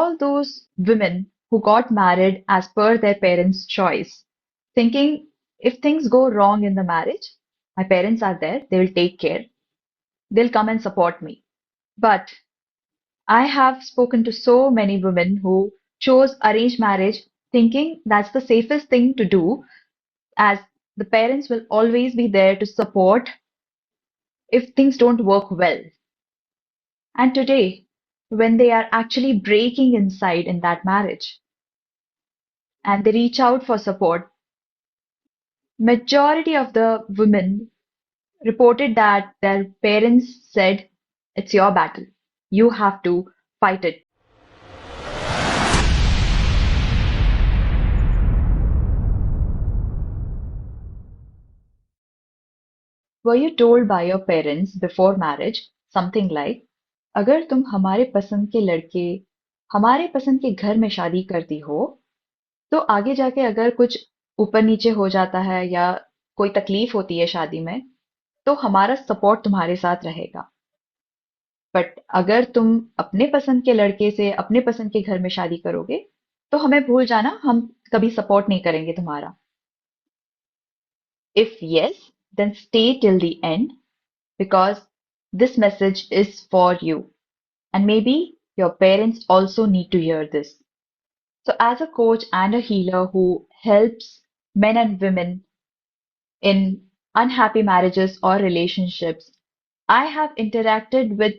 all those women who got married as per their parents' choice, thinking if things go wrong in the marriage, my parents are there, they will take care, they'll come and support me. But I have spoken to so many women who chose arranged marriage thinking that's the safest thing to do, as the parents will always be there to support if things don't work well. And today, when they are actually breaking inside in that marriage and they reach out for support, majority of the women reported that their parents said, it's your battle. You have to fight it. Were you told by your parents before marriage something like, अगर तुम हमारे पसंद के लड़के, हमारे पसंद के घर में शादी करती हो, तो आगे जाके अगर कुछ ऊपर नीचे हो जाता है या कोई तकलीफ होती है शादी में, तो हमारा सपोर्ट तुम्हारे साथ रहेगा। बट अगर तुम अपने पसंद के लड़के से अपने पसंद के घर में शादी करोगे, तो हमें भूल जाना, हम कभी सपोर्ट नहीं करेंगे तुम्हारा। If yes, then stay till the end because this message is for you. And maybe your parents also need to hear this. So, as a coach and a healer who helps men and women in unhappy marriages or relationships, I have interacted with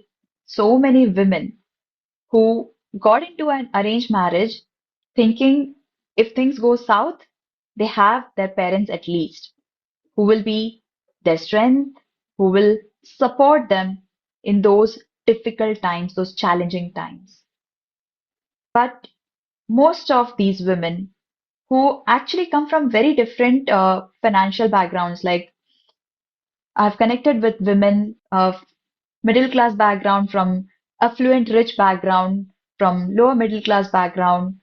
so many women who got into an arranged marriage thinking if things go south, they have their parents at least, who will be their strength, who will support them in those difficult times, those challenging times. But most of these women who actually come from very different financial backgrounds, like I've connected with women of middle class background, from affluent rich background, from lower middle class background,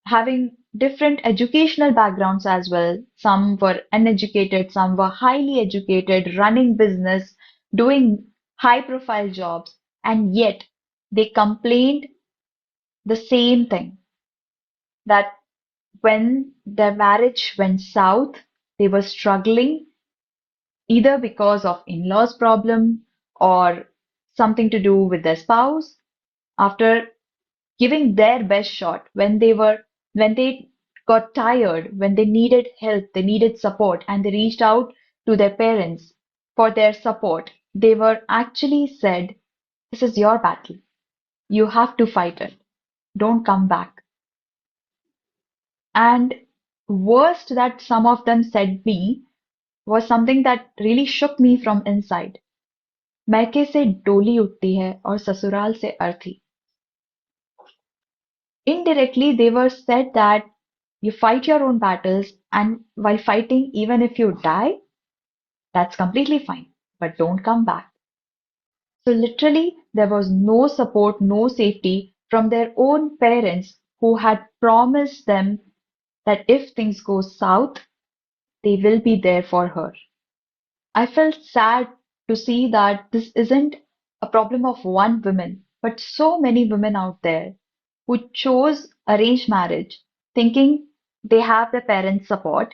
having different educational backgrounds as well. Some were uneducated, some were highly educated, running business, doing high profile jobs, and yet they complained the same thing, that when their marriage went south, they were struggling either because of in-laws problem or something to do with their spouse. After giving their best shot, when they got tired, when they needed help, they needed support, and they reached out to their parents for their support, they were actually said, this is your battle, you have to fight it, don't come back. And worst that some of them said me was something that really shook me from inside. मैके से डोली उठती है और ससुराल से अर्थी. Indirectly, they were said that you fight your own battles, and while fighting, even if you die, that's completely fine, but don't come back. So, literally, there was no support, no safety from their own parents who had promised them that if things go south, they will be there for her. I felt sad to see that this isn't a problem of one woman, but so many women out there who chose arranged marriage thinking they have their parents' support,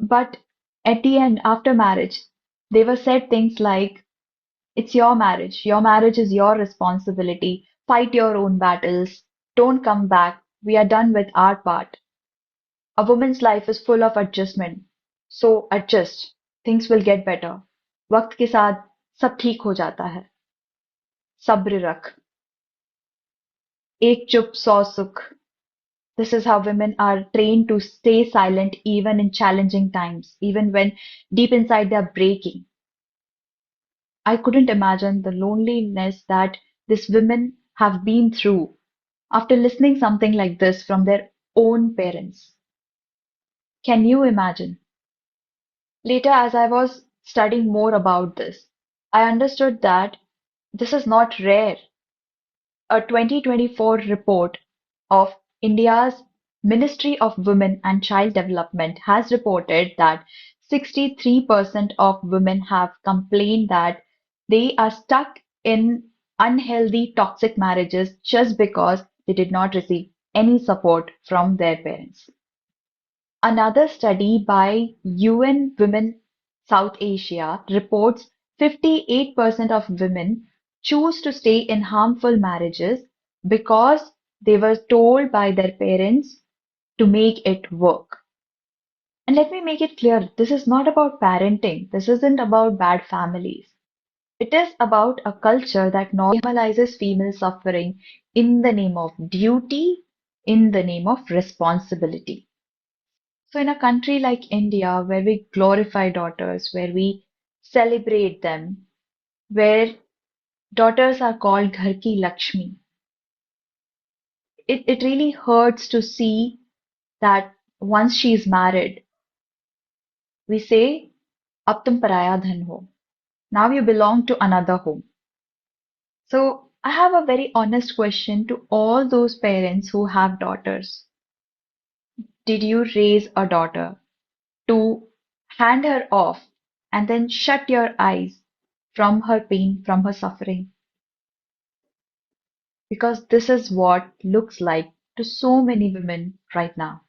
but at the end, after marriage, they were said things like, it's your marriage is your responsibility, fight your own battles, don't come back, we are done with our part. A woman's life is full of adjustment, so adjust, things will get better. वक्त के साथ सब ठीक हो जाता है, सब्र रख, एक चुप सौ सुख. This is how women are trained to stay silent even in challenging times, even when deep inside they're breaking. I couldn't imagine the loneliness that these women have been through after listening something like this from their own parents. Can you imagine? Later, as I was studying more about this, I understood that this is not rare. A 2024 report of India's Ministry of Women and Child Development has reported that 63% of women have complained that they are stuck in unhealthy, toxic marriages just because they did not receive any support from their parents. Another study by UN Women South Asia reports 58% of women choose to stay in harmful marriages because they were told by their parents to make it work. And let me make it clear, this is not about parenting. This isn't about bad families. It is about a culture that normalizes female suffering in the name of duty, in the name of responsibility. So, in a country like India, where we glorify daughters, where we celebrate them, where daughters are called Ghar ki Lakshmi, it really hurts to see that once she is married, we say, Ab tum paraya dhan ho. Now you belong to another home. So, I have a very honest question to all those parents who have daughters. Did you raise a daughter to hand her off and then shut your eyes from her pain, from her suffering? Because this is what looks like to so many women right now.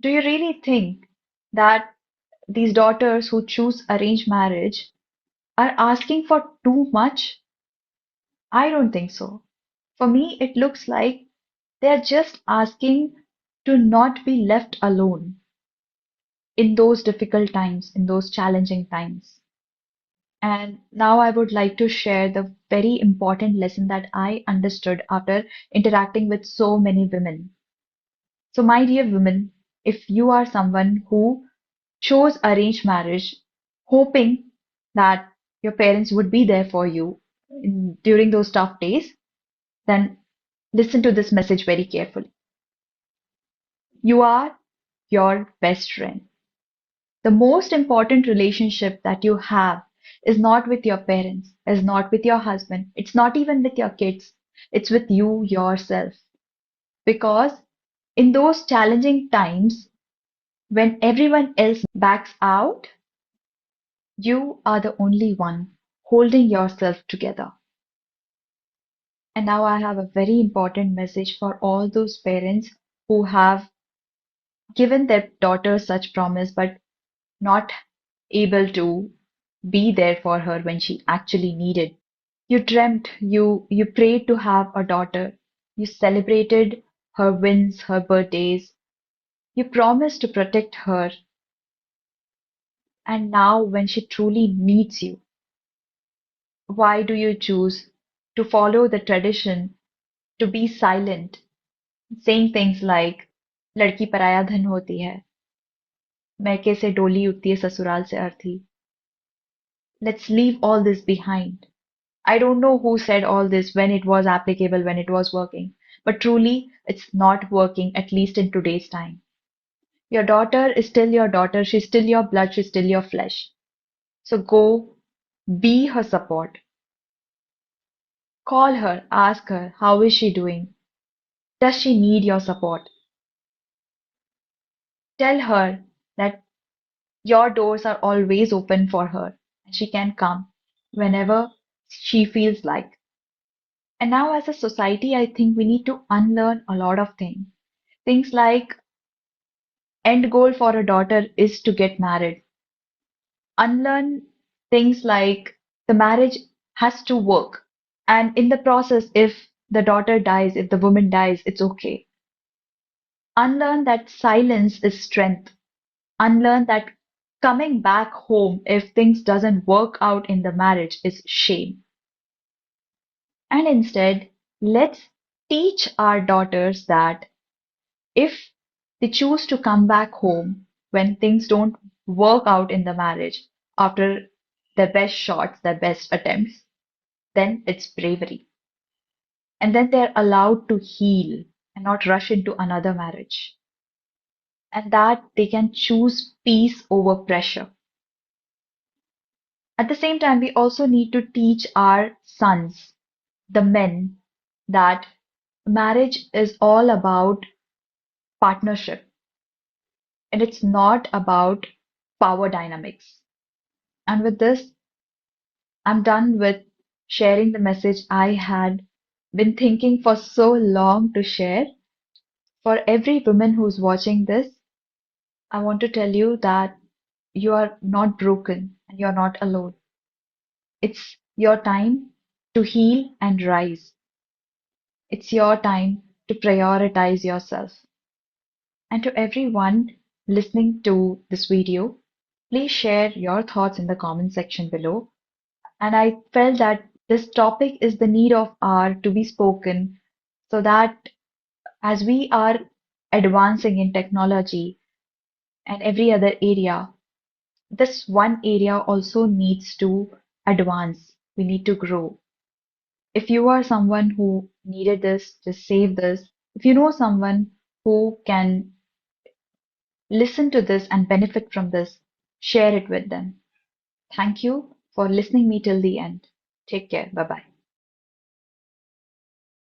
Do you really think that these daughters who choose arranged marriage are asking for too much? I don't think so. For me, it looks like they're just asking to not be left alone in those difficult times, in those challenging times. And now I would like to share the very important lesson that I understood after interacting with so many women. So, my dear women, if you are someone who chose arranged marriage, hoping that your parents would be there for you during those tough days, then listen to this message very carefully. You are your best friend. The most important relationship that you have is not with your parents, is not with your husband, it's not even with your kids, it's with you yourself. Because in those challenging times, when everyone else backs out, you are the only one holding yourself together. And now I have a very important message for all those parents who have given their daughters such promise but not able to be there for her when she actually needed. You dreamt, you prayed to have a daughter. You celebrated her wins, her birthdays. You promised to protect her. And now when she truly needs you, why do you choose to follow the tradition, to be silent, saying things like लड़की पराया धन होती है, मैके से डोली उठती है ससुराल से अर्थी. Let's leave all this behind. I don't know who said all this, when it was applicable, when it was working, but truly it's not working, at least in today's time. Your daughter is still your daughter, she's still your blood, she's still your flesh. So go be her support. Call her, ask her, how is she doing? Does she need your support? Tell her that your doors are always open for her and she can come whenever she feels like. And now, as a society, I think we need to unlearn a lot of things. Things like end goal for a daughter is to get married. Unlearn things like the marriage has to work. And in the process, if the daughter dies, if the woman dies, it's okay. Unlearn that silence is strength. Unlearn that coming back home if things doesn't work out in the marriage is shame. And instead, let's teach our daughters that if they choose to come back home when things don't work out in the marriage after their best shots, their best attempts, then it's bravery. And then they're allowed to heal and not rush into another marriage. And that they can choose peace over pressure. At the same time, we also need to teach our sons, the men, that marriage is all about partnership and it's not about power dynamics. And with this, I'm done with sharing the message I had been thinking for so long to share. For every woman who's watching this, I want to tell you that you are not broken and you're not alone. It's your time to heal and rise. It's your time to prioritize yourself. And to everyone listening to this video, please share your thoughts in the comment section below. And I felt that this topic is the need of hour to be spoken so that as we are advancing in technology and every other area, this one area also needs to advance. We need to grow. If you are someone who needed this, just save this. If you know someone who can listen to this and benefit from this, share it with them. Thank you for listening me till the end. Take care. Bye bye.